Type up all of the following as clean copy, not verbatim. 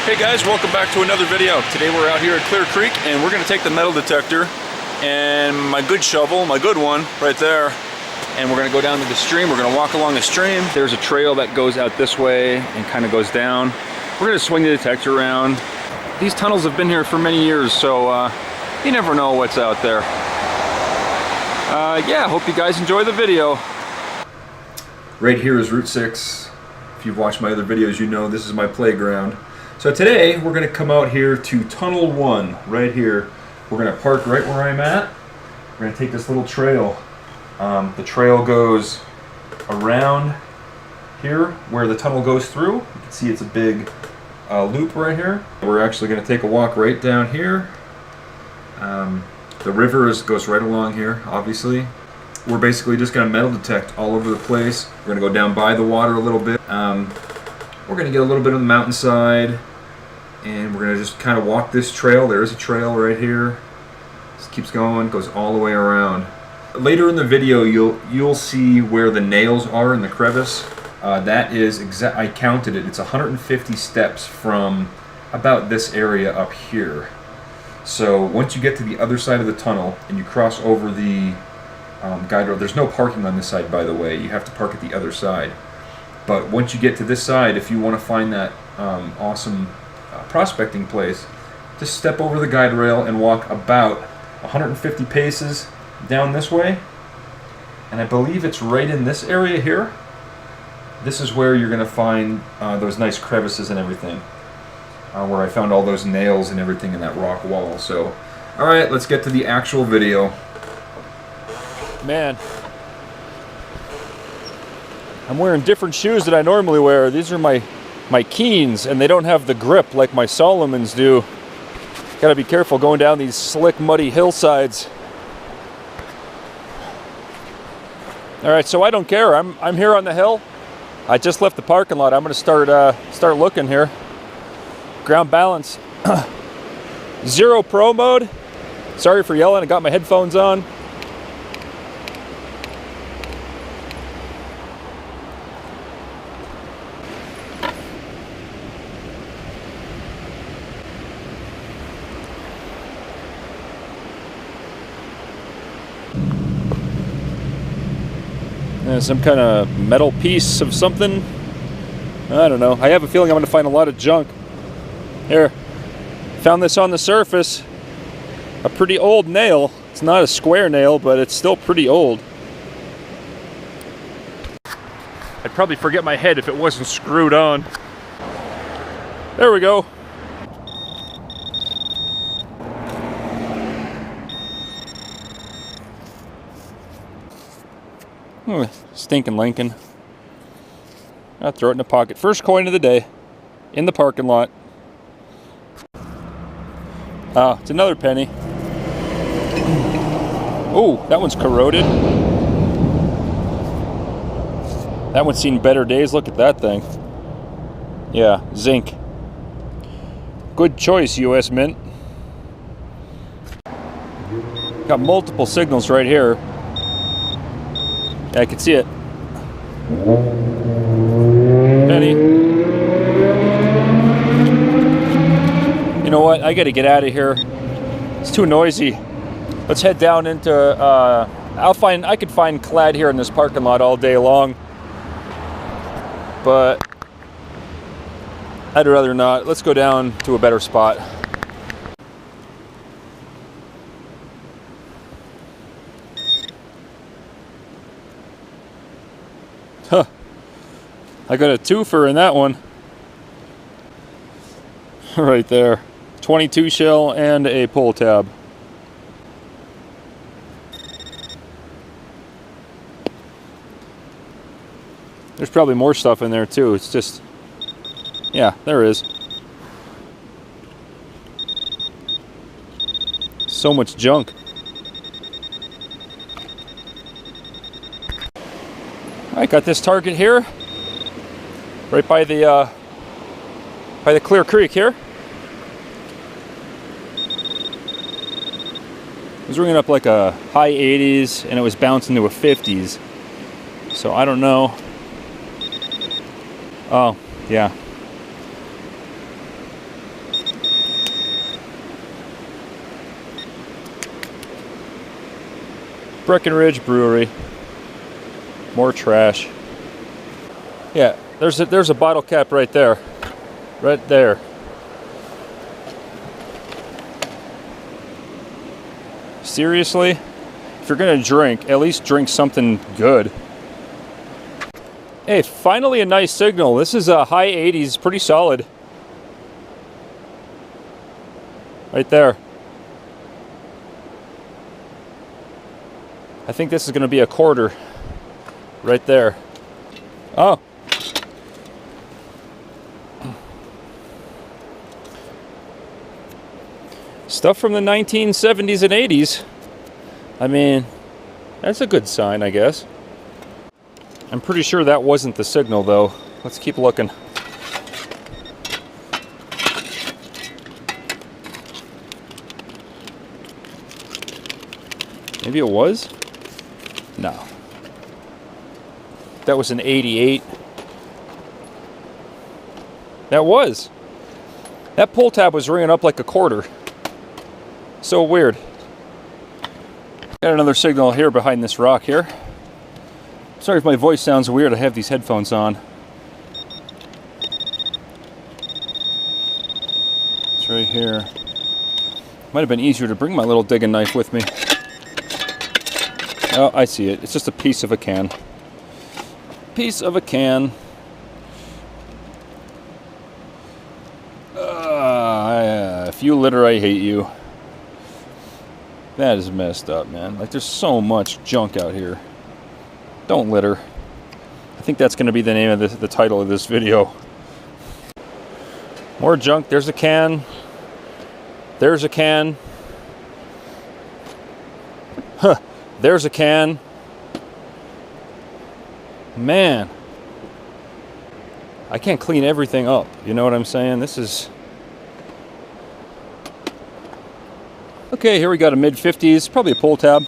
Hey guys, welcome back to another video. Today we're out here at Clear Creek and we're going to take the metal detector and my good shovel, my good one, right there, and we're going to go down to the stream. We're going to walk along the stream. There's a trail that goes out this way and kind of goes down. We're going to swing the detector around. These tunnels have been here for many years, so you never know what's out there. Yeah, hope you guys enjoy the video. Right here is Route 6. If you've watched my other videos, you know this is my playground. So today we're going to come out here to Tunnel 1, right here. We're going to park right where I'm at. We're going to take this little trail. The trail goes around here where the tunnel goes through. You can see it's a big loop right here. We're actually going to take a walk right down here. The river goes right along here, obviously. We're basically just going to metal detect all over the place. We're going to go down by the water a little bit. We're going to get a little bit on the mountainside, and we're going to just kind of walk this trail. There is a trail right here. Just keeps going, goes all the way around. Later in the video, you'll see where the nails are in the crevice. That is I counted it. It's 150 steps from about this area up here. So once you get to the other side of the tunnel and you cross over the guide road, there's no parking on this side, by the way. You have to park at the other side. But once you get to this side, if you want to find that awesome prospecting place, just step over the guide rail and walk about 150 paces down this way. And I believe it's right in this area here. This is where you're going to find those nice crevices and everything. Where I found all those nails and everything in that rock wall. So, alright, let's get to the actual video. Man, I'm wearing different shoes than I normally wear. These are my Keens, and they don't have the grip like my Solomons do. Gotta be careful going down these slick, muddy hillsides. Alright, so I don't care. I'm here on the hill. I just left the parking lot. I'm gonna start looking here. Ground balance. 0 pro mode. Sorry for yelling, I got my headphones on. Some kind of metal piece of something. I don't know. I have a feeling I'm going to find a lot of junk. Here. Found this on the surface. A pretty old nail. It's not a square nail, but it's still pretty old. I'd probably forget my head if it wasn't screwed on. There we go. Oh, stinking Lincoln. I'll throw it in the pocket. First coin of the day. In the parking lot. Ah, it's another penny. Oh, that one's corroded. That one's seen better days. Look at that thing. Yeah, zinc. Good choice, US Mint. Got multiple signals right here. Yeah, I can see it. Penny. You know what? I gotta get out of here. It's too noisy. Let's head down into. I could find clad here in this parking lot all day long, but I'd rather not. Let's go down to a better spot. Huh. I got a twofer in that one. Right there. 22 shell and a pull tab. There's probably more stuff in there too. It's just, yeah, there is. So much junk. I got this target here, right by the Clear Creek here. It was ringing up like a high 80s, and it was bouncing to a 50s. So I don't know. Oh, yeah. Breckenridge Brewery. More trash. Yeah, there's a bottle cap right there. Right there. Seriously? If you're gonna drink, at least drink something good. Hey, finally a nice signal. This is a high 80s, pretty solid. Right there. I think this is gonna be a quarter. Right there. Oh. Stuff from the 1970s and 80s. I mean, that's a good sign, I guess. I'm pretty sure that wasn't the signal, though. Let's keep looking. Maybe it was? No. That was an 88. That was. That pull tab was ringing up like a quarter. So weird. Got another signal here behind this rock here. Sorry if my voice sounds weird. I have these headphones on. It's right here. Might have been easier to bring my little digging knife with me. Oh, I see it. It's just a piece of a can. Piece of a can. If you litter, I hate you. That is messed up, man. Like, there's so much junk out here. Don't litter. I think that's going to be the name of the title of this video. More junk. There's a can. There's a can. Huh. There's a can. Man. I can't clean everything up. You know what I'm saying? This is... Okay, here we got a mid-50s. Probably a pull tab.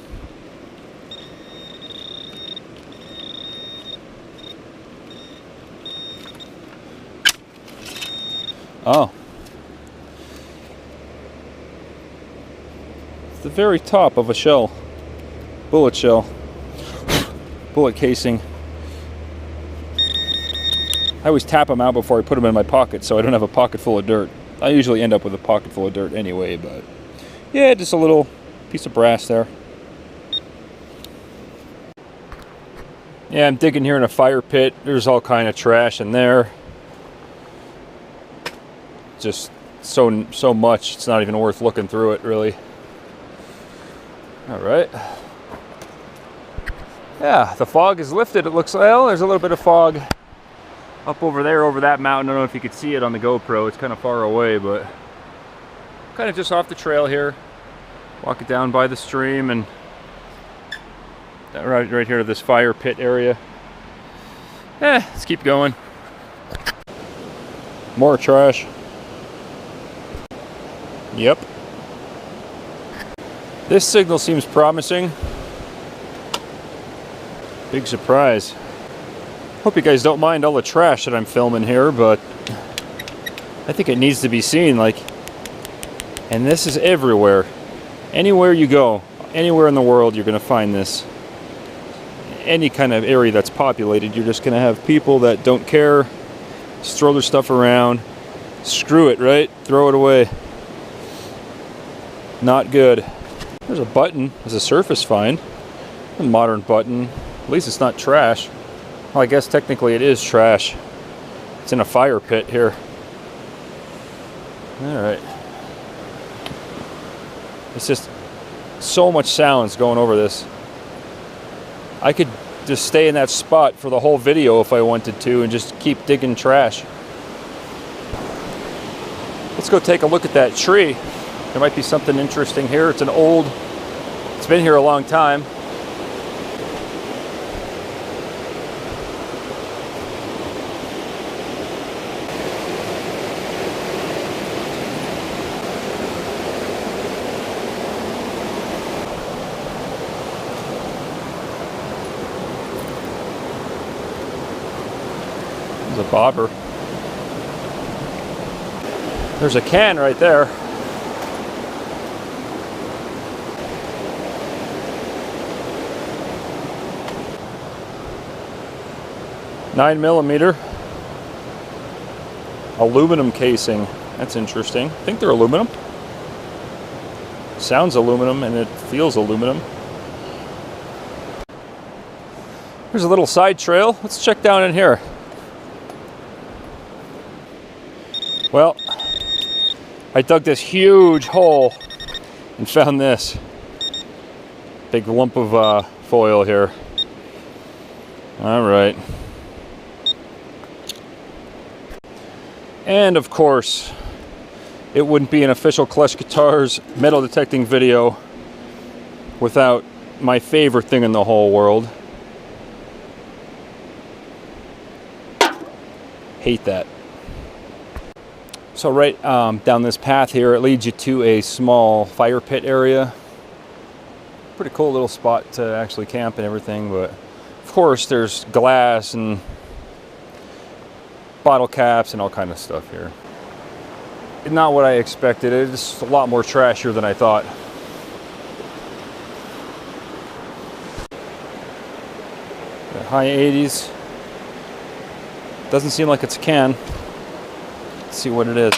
Oh. It's the very top of a shell. Bullet shell. Bullet casing. I always tap them out before I put them in my pocket so I don't have a pocket full of dirt. I usually end up with a pocket full of dirt anyway, but... yeah, just a little piece of brass there. Yeah, I'm digging here in a fire pit. There's all kind of trash in there. Just so much, it's not even worth looking through it, really. All right. Yeah, the fog is lifted. It looks, well, there's a little bit of fog up over there, over that mountain. I don't know if you could see it on the GoPro. It's kind of far away, but kind of just off the trail here. Walk it down by the stream and right here to this fire pit area. Let's keep going. More trash. Yep. This signal seems promising. Big surprise. Hope you guys don't mind all the trash that I'm filming here, but I think it needs to be seen. Like, and this is everywhere. Anywhere you go, anywhere in the world, you're going to find this. Any kind of area that's populated, you're just going to have people that don't care, just throw their stuff around. Screw it, right? Throw it away. Not good. There's a button. There's a surface find. A modern button. At least it's not trash. Well, I guess technically it is trash. It's in a fire pit here. Alright. It's just so much sounds going over this. I could just stay in that spot for the whole video if I wanted to and just keep digging trash. Let's go take a look at that tree. There might be something interesting here. It's been here a long time. There's a bobber. There's a can right there. 9mm aluminum casing. That's interesting. I think they're aluminum. Sounds aluminum and it feels aluminum. Here's a little side trail. Let's check down in here. Well, I dug this huge hole and found this big lump of foil here. All right. And of course, it wouldn't be an official Klesh Guitars metal detecting video without my favorite thing in the whole world. Hate that. So right down this path here, it leads you to a small fire pit area. Pretty cool little spot to actually camp and everything, but of course there's glass and bottle caps and all kind of stuff here. Not what I expected. It's a lot more trashier than I thought. The high 80s. Doesn't seem like it's a can. Let's see what it is.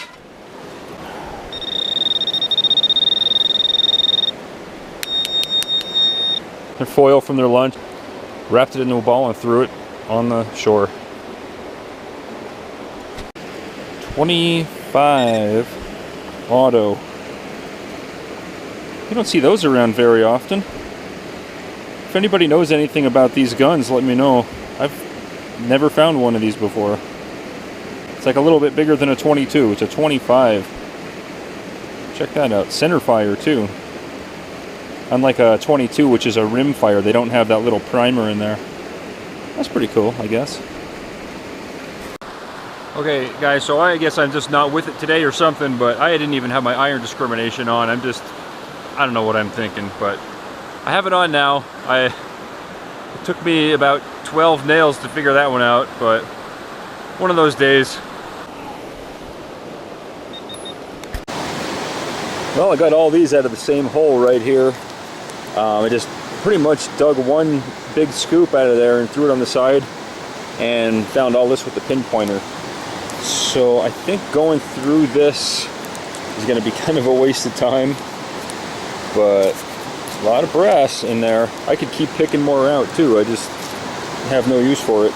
Their foil from their lunch. Wrapped it into a ball and threw it on the shore. 25 auto. You don't see those around very often. If anybody knows anything about these guns, let me know. I've never found one of these before. It's like a little bit bigger than a 22. It's a 25. Check that out. Center fire too. Unlike a 22, which is a rim fire, they don't have that little primer in there. That's pretty cool, I guess. Okay, guys, so I guess I'm just not with it today or something, but I didn't even have my iron discrimination on. I don't know what I'm thinking, but I have it on now. It took me about 12 nails to figure that one out, but one of those days. Well, I got all these out of the same hole right here. I just pretty much dug one big scoop out of there and threw it on the side and found all this with the pinpointer. So I think going through this is going to be kind of a waste of time, but a lot of brass in there. I could keep picking more out too. I just have no use for it.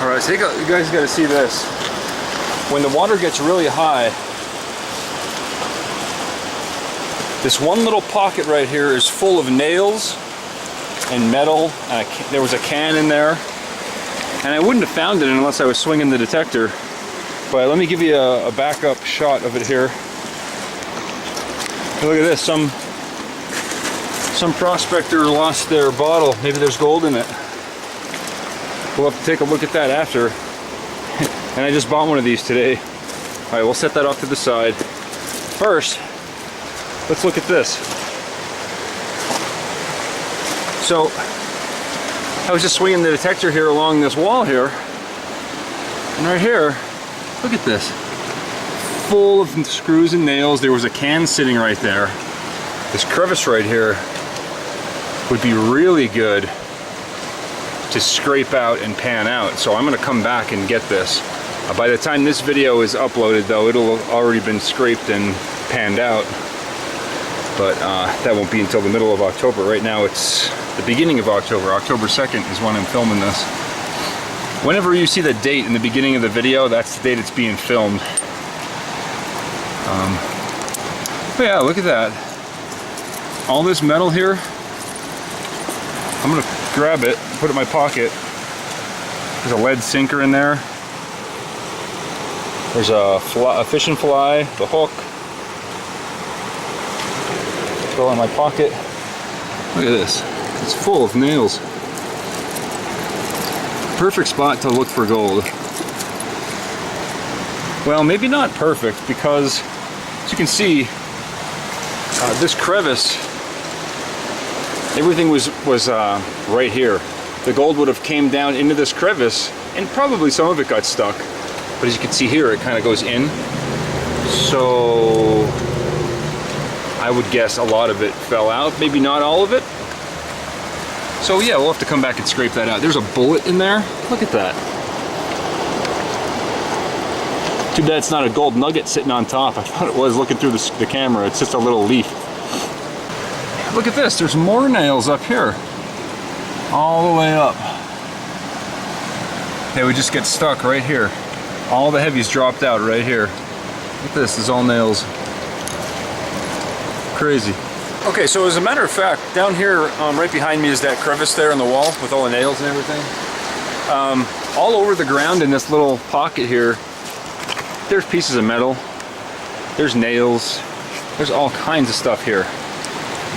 Alright, so you guys got to see this. When the water gets really high, this one little pocket right here is full of nails and metal. There was a can in there, and I wouldn't have found it unless I was swinging the detector. But let me give you a backup shot of it here. Look at this. Some prospector lost their bottle. Maybe there's gold in it. We'll have to take a look at that after. And I just bought one of these today. Alright, we'll set that off to the side. First, let's look at this. So, I was just swinging the detector here along this wall here. And right here, look at this. Full of screws and nails. There was a can sitting right there. This crevice right here would be really good to scrape out and pan out. So I'm going to come back and get this. By the time this video is uploaded though, it'll have already been scraped and panned out. But that won't be until the middle of October. Right now it's the beginning of October. October 2nd is when I'm filming this. Whenever you see the date in the beginning of the video, that's the date it's being filmed. But yeah, look at that. All this metal here, I'm going to grab it, put it in my pocket. There's a lead sinker in there. There's a fishing fly, the hook. Throw it in my pocket. Look at this. It's full of nails. Perfect spot to look for gold. Well, maybe not perfect, because as you can see, this crevice, everything was right here. The gold would have came down into this crevice, and probably some of it got stuck. But as you can see here, it kind of goes in. So I would guess a lot of it fell out, maybe not all of it. So yeah, we'll have to come back and scrape that out. There's a bullet in there. Look at that. Too bad it's not a gold nugget sitting on top. I thought it was looking through the camera. It's just a little leaf. Look at this. There's more nails up here. All the way up. They would just get stuck right here. All the heavies dropped out right here. Look at this. This is all nails. Crazy. Okay, so as a matter of fact, down here, right behind me is that crevice there in the wall with all the nails and everything. All over the ground in this little pocket here, there's pieces of metal, there's nails, there's all kinds of stuff here.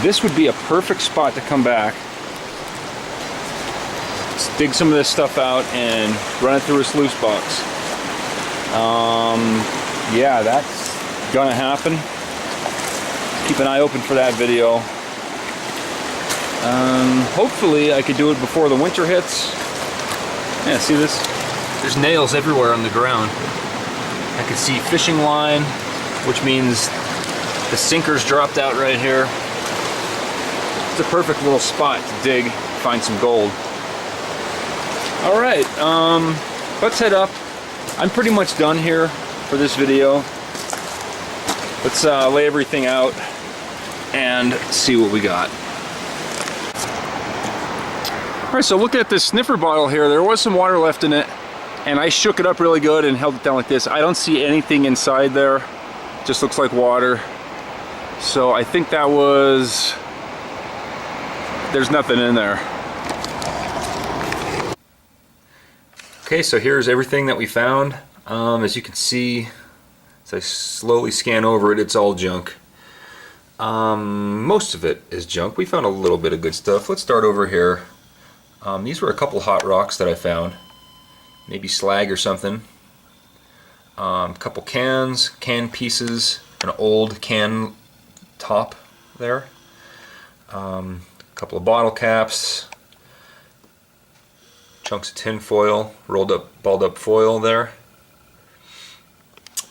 This would be a perfect spot to come back, let's dig some of this stuff out and run it through a sluice box. Yeah, that's gonna happen. Keep an eye open for that video. Hopefully I could do it before the winter hits. Yeah, see this? There's nails everywhere on the ground. I can see fishing line, which means the sinker's dropped out right here. It's a perfect little spot to dig, find some gold. All right, let's head up. I'm pretty much done here for this video. Let's lay everything out and see what we got. All right, so looking at this sniffer bottle here, there was some water left in it, and I shook it up really good and held it down like this. I don't see anything inside there. It just looks like water. So I think that was, there's nothing in there. Okay, so here's everything that we found. As you can see, as I slowly scan over it, it's all junk. Most of it is junk. We found a little bit of good stuff. Let's start over here. These were a couple hot rocks that I found. Maybe slag or something. A couple cans, can pieces, an old can top there. A couple of bottle caps. Chunks of tin foil, rolled up, balled up foil there.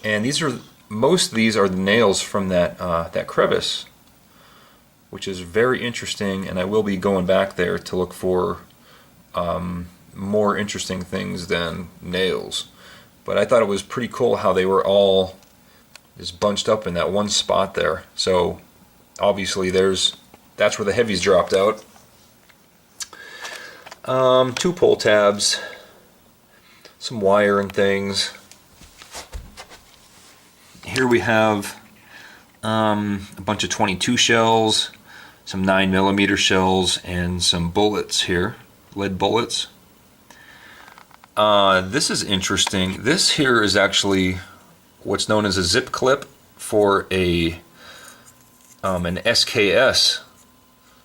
And these are, most of these are the nails from that that crevice, which is very interesting, and I will be going back there to look for more interesting things than nails. But I thought it was pretty cool how they were all just bunched up in that one spot there. So obviously that's where the heavies dropped out. 2 pull tabs, some wire and things. Here we have a bunch of 22 shells, some 9mm shells, and some bullets here, lead bullets. This is interesting. This here is actually what's known as a zip clip for an SKS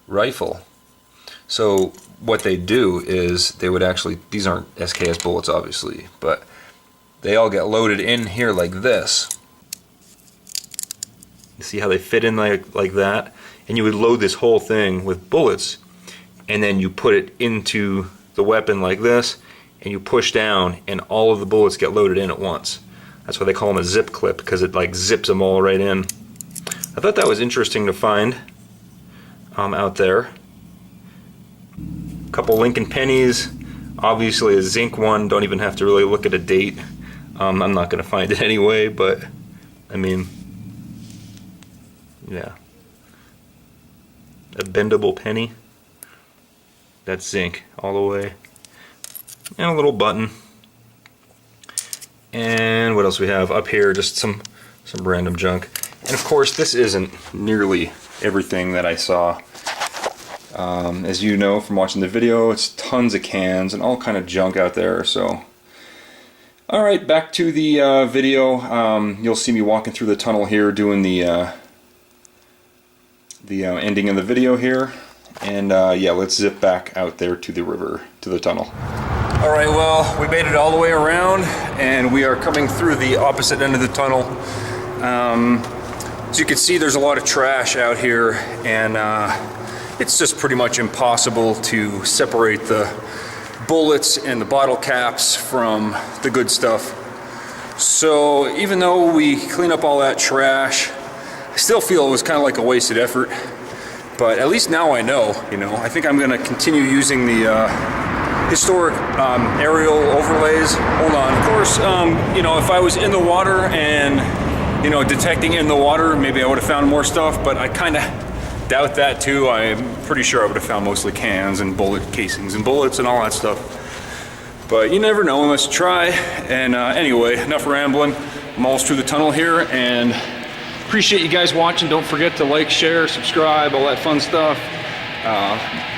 rifle. So what they do is they would actually, these aren't SKS bullets obviously, but they all get loaded in here like this. You see how they fit in like that? And you would load this whole thing with bullets, and then you put it into the weapon like this, and you push down, and all of the bullets get loaded in at once. That's why they call them a zip clip, because it like zips them all right in. I thought that was interesting to find out there. A couple Lincoln pennies, obviously a zinc one. Don't even have to really look at a date. I'm not going to find it anyway, but I mean, yeah. A bendable penny. That's zinc all the way. And a little button. And what else we have up here? Just some random junk. And of course, this isn't nearly everything that I saw. As you know from watching the video, it's tons of cans and all kind of junk out there. So All right, back to the video. You'll see me walking through the tunnel here, doing the ending of the video here. And yeah, let's zip back out there to the river, to the tunnel. All right, well, we made it all the way around, and we are coming through the opposite end of the tunnel. As you can see, there's a lot of trash out here, and it's just pretty much impossible to separate the bullets and the bottle caps from the good stuff. So even though we clean up all that trash, I still feel it was kind of like a wasted effort. But at least now I know, you know. I think I'm going to continue using the historic aerial overlays. Hold on. Of course, you know, if I was in the water and, you know, detecting in the water, maybe I would have found more stuff, but I kind of doubt that too. I'm pretty sure I would have found mostly cans and bullet casings and bullets and all that stuff. But you never know unless you try. And anyway, enough rambling. I'm almost through the tunnel here, and appreciate you guys watching. Don't forget to like, share, subscribe, all that fun stuff.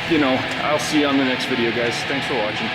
You know, I'll see you on the next video, guys. Thanks for watching.